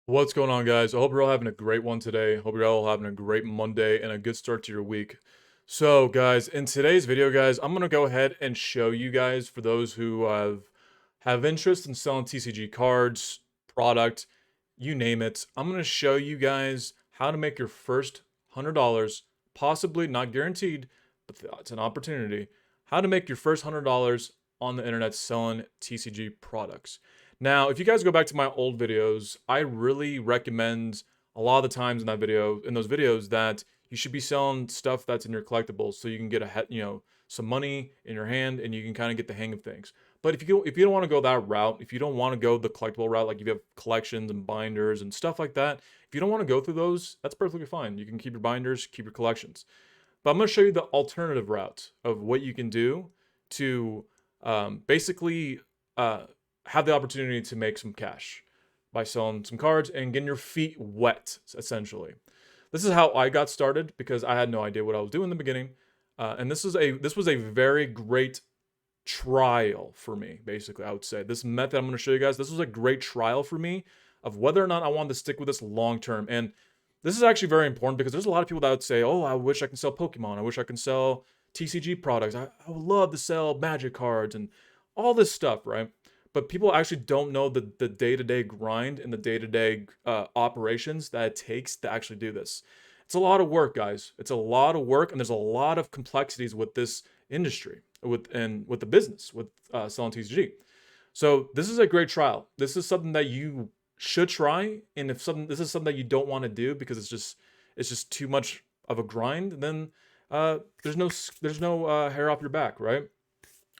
What's going on, guys? I hope you're all having a great one today. Hope you're all having a great Monday and a good start to your week. So, guys, in today's video, guys, I'm gonna go ahead and show you guys, for those who have interest in selling TCG cards, product, you name it. I'm gonna show you guys how to make your first $100, possibly not guaranteed, but it's an opportunity. How to make your first $100 on the internet selling TCG products. Now, if you guys go back to my old videos, I really recommend a lot of the times in those videos, that you should be selling stuff that's in your collectibles, so you can get some money in your hand and you can kind of get the hang of things. But if you don't want to go that route, if you don't want to go the collectible route, like if you have collections and binders and stuff like that, if you don't want to go through those, that's perfectly fine. You can keep your binders, keep your collections. But I'm going to show you the alternative route of what you can do to basically have the opportunity to make some cash by selling some cards and getting your feet wet, essentially. This is how I got started because I had no idea what I was doing in the beginning, and this was a very great trial for me. Basically, I would say this method I'm going to show you guys. This was a great trial for me of whether or not I wanted to stick with this long term. And this is actually very important because there's a lot of people that would say, "Oh, I wish I can sell Pokemon. I wish I can sell TCG products. I would love to sell Magic cards and all this stuff, right?" But people actually don't know the day-to-day grind and the day-to-day operations that it takes to actually do this. It's a lot of work, guys. It's a lot of work, and there's a lot of complexities with this industry, with the business, with selling TCG. So this is a great trial. This is something that you should try, and if this is something that you don't want to do because it's just too much of a grind, then there's no hair off your back, right?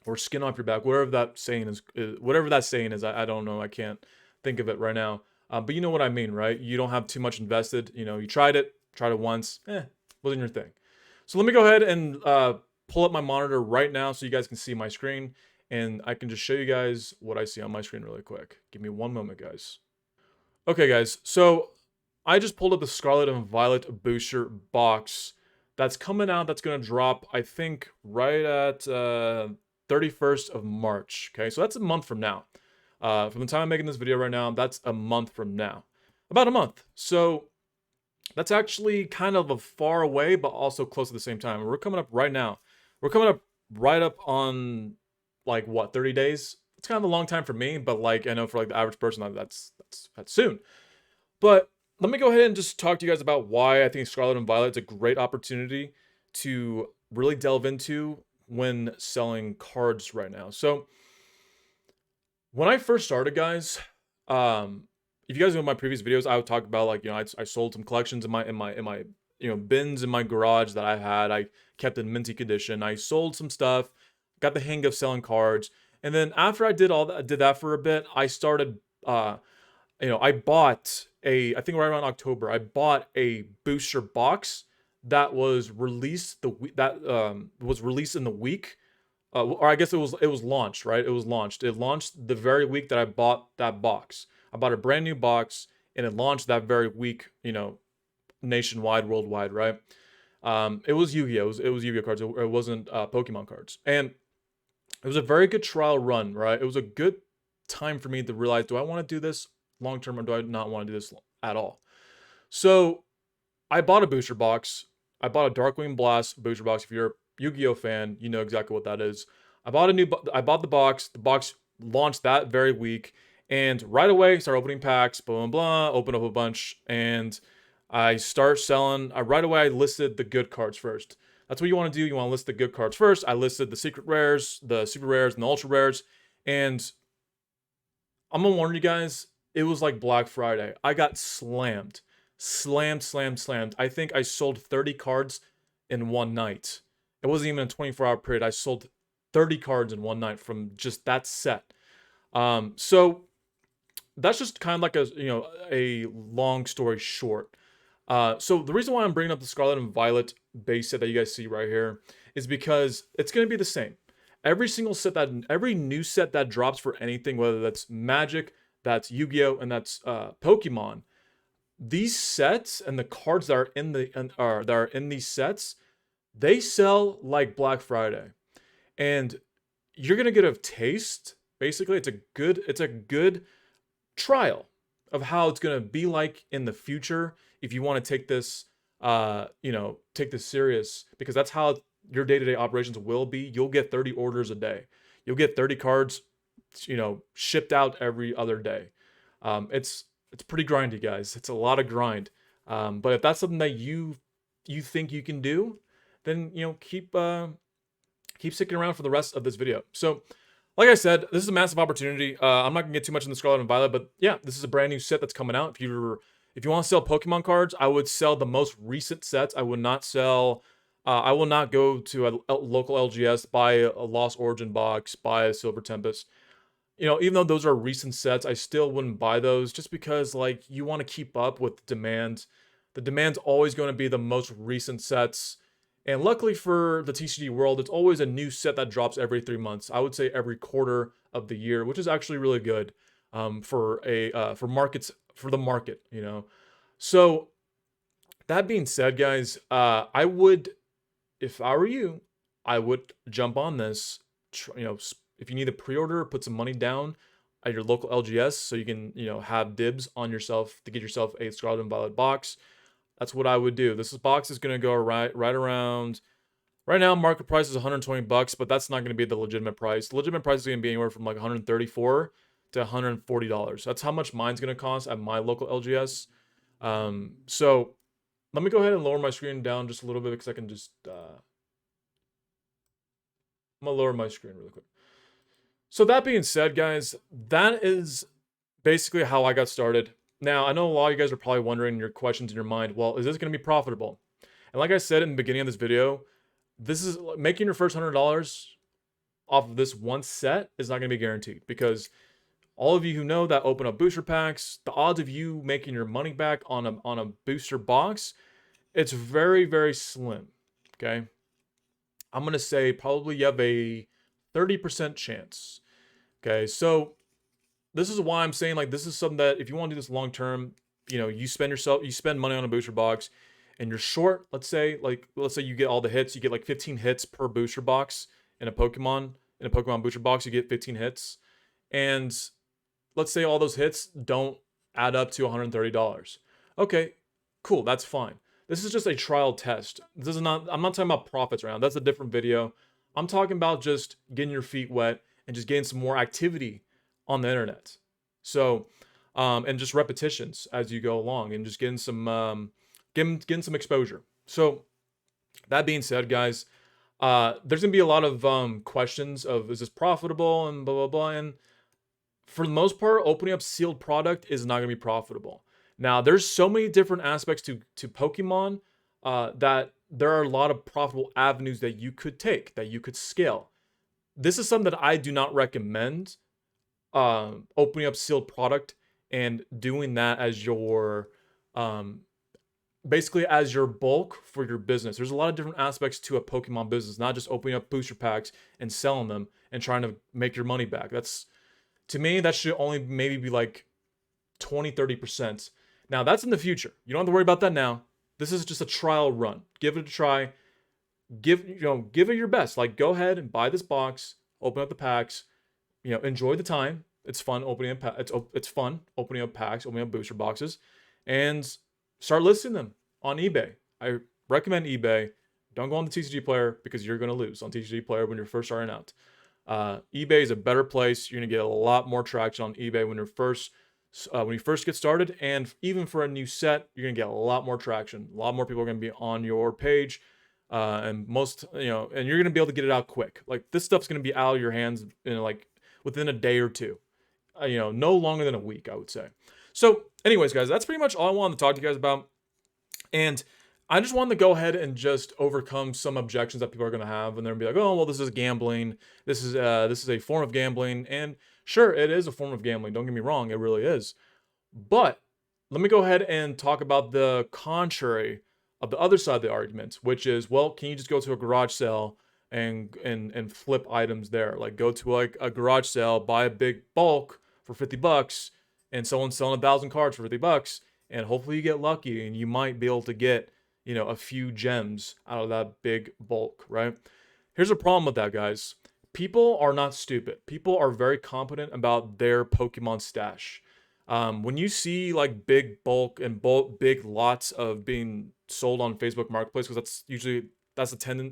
Or skin off your back, whatever that saying is. I don't know. I can't think of it right now. But you know what I mean, right? You don't have too much invested. You tried it once, wasn't your thing. So let me go ahead and pull up my monitor right now so you guys can see my screen, and I can just show you guys what I see on my screen really quick. Give me one moment, guys. Okay, guys. So I just pulled up the Scarlet and Violet booster box that's coming out. That's going to drop, I think, right at 31st of March. Okay, so that's a month from now. From the time I'm making this video right now, that's a month from now. About a month. So that's actually kind of a far away, but also close at the same time. We're coming up right now. We're coming up right up on, like, what, 30 days? It's kind of a long time for me, but like I know for like the average person, that's soon. But let me go ahead and just talk to you guys about why I think Scarlet and Violet is a great opportunity to really delve into when selling cards right now. So when I first started, guys, if you guys know my previous videos, I would talk about, like, I sold some collections in my bins in my garage that I had. I kept in minty condition. I sold some stuff, got the hang of selling cards, and then after I did that for a bit, I started I bought I think right around October, I bought a booster box that was released was released in the week, or I guess it was launched, right? It was launched. It launched the very week that I bought that box. I bought a brand new box, and it launched that very week, nationwide, worldwide, right? It was Yu-Gi-Oh. It was Yu-Gi-Oh cards. It wasn't Pokemon cards, and it was a very good trial run, right? It was a good time for me to realize, do I want to do this long term or do I not want to do this at all? So I bought a booster box. I bought a Darkwing Blast booster box. If you're a Yu-Gi-Oh fan, you know exactly what that is. I bought the box. The box launched that very week, and right away started opening packs. Blah blah blah. Open up a bunch, and I start selling. Right away, I listed the good cards first. That's what you want to do. You want to list the good cards first. I listed the secret rares, the super rares, and the ultra rares. And I'm gonna warn you guys, it was like Black Friday. I got slammed. Slammed, slammed, slammed. I think I sold 30 cards in one night. It wasn't even a 24-hour period. I sold 30 cards in one night from just that set. So that's just kind of like a long story short. So the reason why I'm bringing up the Scarlet and Violet base set that you guys see right here is because it's going to be the same. Every new set that drops for anything, whether that's Magic, that's Yu-Gi-Oh, and that's Pokemon, these sets and the cards that are in these sets, they sell like Black Friday, and you're gonna get a taste. Basically, it's a good trial. of how it's gonna be like in the future if you want to take this, take this serious, because that's how your day-to-day operations will be. You'll get 30 orders a day. You'll get 30 cards, shipped out every other day. It's pretty grindy, guys. It's a lot of grind. But if that's something that you think you can do, then keep sticking around for the rest of this video. So, like I said, this is a massive opportunity. I'm not gonna get too much in the Scarlet and Violet, but yeah, this is a brand new set that's coming out. If you want to sell Pokemon cards, I would sell the most recent sets. I would not sell. I will not go to a local LGS, buy a Lost Origin box, buy a Silver Tempest. Even though those are recent sets, I still wouldn't buy those, just because like you want to keep up with the demand. The demand's always going to be the most recent sets. And luckily for the TCG world, it's always a new set that drops every 3 months. I would say every quarter of the year, which is actually really good for the market. So that being said, guys, I would, if I were you, I would jump on this. If you need a pre-order, put some money down at your local LGS so you can, have dibs on yourself to get yourself a Scarlet and Violet box. That's what I would do. This box is going to go right around. Right now, market price is $120, but that's not going to be the legitimate price. The legitimate price is going to be anywhere from like $134 to $140. That's how much mine's going to cost at my local LGS. So let me go ahead and lower my screen down just a little bit, because I can just I'm gonna lower my screen really quick. So that being said, guys, that is basically how I got started. Now, I know a lot of you guys are probably wondering your questions in your mind, well, is this going to be profitable? And like I said in the beginning of this video, this is making your first $100 off of this one set is not going to be guaranteed, because all of you who know that open up booster packs, the odds of you making your money back on a booster box, it's very, very slim. Okay, I'm going to say probably you have a 30% chance. Okay, so this is why I'm saying, like, this is something that if you want to do this long term, you spend money on a booster box and you're short, let's say you get all the hits, you get like 15 hits per booster box in a Pokemon booster box, you get 15 hits. And let's say all those hits don't add up to $130. Okay, cool, that's fine. This is just a trial test. I'm not talking about profits right now. That's a different video. I'm talking about just getting your feet wet and just getting some more activity on the internet. So, and just repetitions as you go along, and just getting some exposure. So, that being said, guys, there's gonna be a lot of questions of, is this profitable and blah blah blah. And for the most part, opening up sealed product is not gonna be profitable. Now, there's so many different aspects to Pokemon that there are a lot of profitable avenues that you could take, that you could scale. This is something that I do not recommend, opening up sealed product and doing that as your basically as your bulk for your business. There's a lot of different aspects to a Pokemon business, not just opening up booster packs and selling them and trying to make your money back. To me, that should only maybe be like 20-30%. Now, that's in the future. You don't have to worry about that now. This is just a trial run. Give it a try. Give it your best. Like, go ahead and buy this box, open up the packs, enjoy the time. It's fun opening up it's fun opening up packs, opening up booster boxes, and start listing them on eBay. I recommend eBay. Don't go on the TCG Player, because you're going to lose on TCG Player when you're first starting out. eBay is a better place. You're going to get a lot more traction on eBay when you first get started, and even for a new set, you're going to get a lot more traction. A lot more people are going to be on your page, and and you're going to be able to get it out quick. Like, this stuff's going to be out of your hands in like within a day or two. No longer than a week, I would say. So anyways, guys, that's pretty much all I wanted to talk to you guys about. And I just wanted to go ahead and just overcome some objections that people are going to have, and they're going to be like, oh, well, this is gambling. This is a form of gambling. And sure, it is a form of gambling. Don't get me wrong. It really is. But let me go ahead and talk about the contrary of the other side of the argument, which is, well, can you just go to a garage sale and flip items there? Like, go to like a garage sale, buy a big bulk for $50, and someone's selling 1,000 cards for $50, and hopefully you get lucky and you might be able to get, a few gems out of that big bulk, right? Here's a problem with that, guys. People are not stupid. People are very competent about their Pokemon stash. When you see like big bulk and big lots of being sold on Facebook Marketplace, because that's a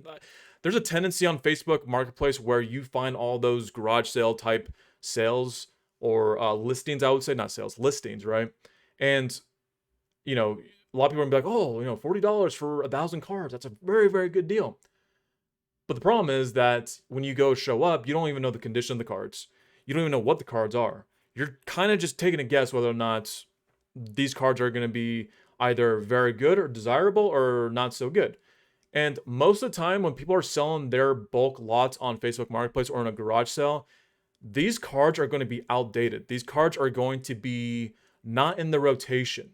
there's a tendency on Facebook Marketplace where you find all those garage sale type sales or listings. I would say not sales, listings, right? And a lot of people are gonna be like, oh, $40 for 1,000 cards. That's a very, very good deal. But the problem is that when you go show up, you don't even know the condition of the cards. You don't even know what the cards are. You're kind of just taking a guess whether or not these cards are going to be either very good or desirable or not so good. And most of the time, when people are selling their bulk lots on Facebook Marketplace or in a garage sale, these cards are going to be outdated. These cards are going to be not in the rotation.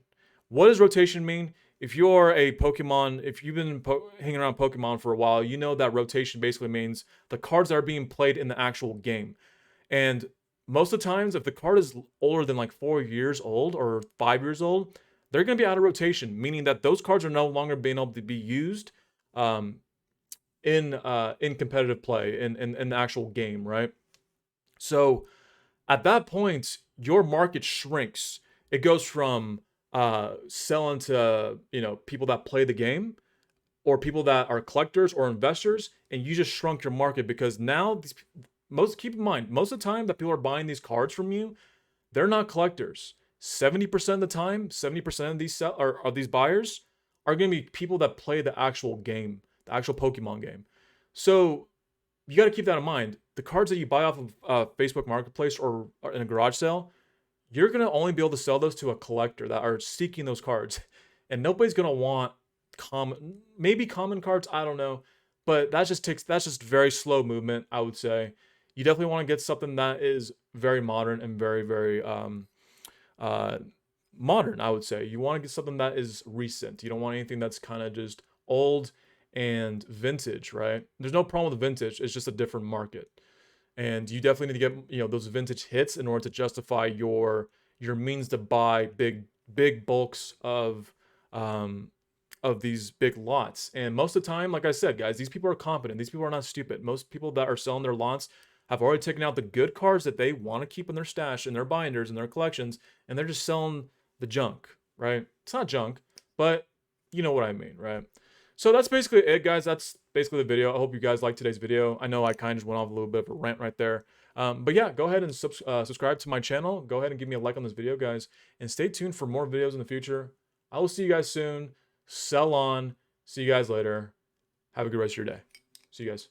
What does rotation mean? If you're a Pokemon, if you've been hanging around Pokemon for a while, you know that rotation basically means the cards that are being played in the actual game. And most of the times, if the card is older than like 4 years old or 5 years old, they're going to be out of rotation, meaning that those cards are no longer being able to be used um, in competitive play in the actual game, right? So at that point, your market shrinks. It goes from selling to people that play the game or people that are collectors or investors, and you just shrunk your market because now keep in mind, most of the time that people are buying these cards from you, they're not collectors. 70% of the time, 70% of these buyers are going to be people that play the actual game, the actual Pokemon game. So you got to keep that in mind. The cards that you buy off of Facebook Marketplace or in a garage sale, you're going to only be able to sell those to a collector that are seeking those cards. And nobody's going to want maybe common cards, I don't know. But that's just very slow movement, I would say. You definitely want to get something that is very modern and very, very uh, modern, I would say. You want to get something that is recent. You don't want anything that's kind of just old and vintage, right? There's no problem with vintage. It's just a different market. And you definitely need to get, those vintage hits in order to justify your means to buy big bulks of these big lots. And most of the time, like I said, guys, these people are competent. These people are not stupid. Most people that are selling their lots have already taken out the good cards that they want to keep in their stash, in their binders, in their collections, and they're just selling the junk, right? It's not junk, but you know what I mean, right? So that's basically it, guys. That's basically the video. I hope you guys liked today's video. I know I kind of just went off a little bit of a rant right there. But yeah, go ahead and subscribe to my channel. Go ahead and give me a like on this video, guys. And stay tuned for more videos in the future. I will see you guys soon. Sell on. See you guys later. Have a good rest of your day. See you guys.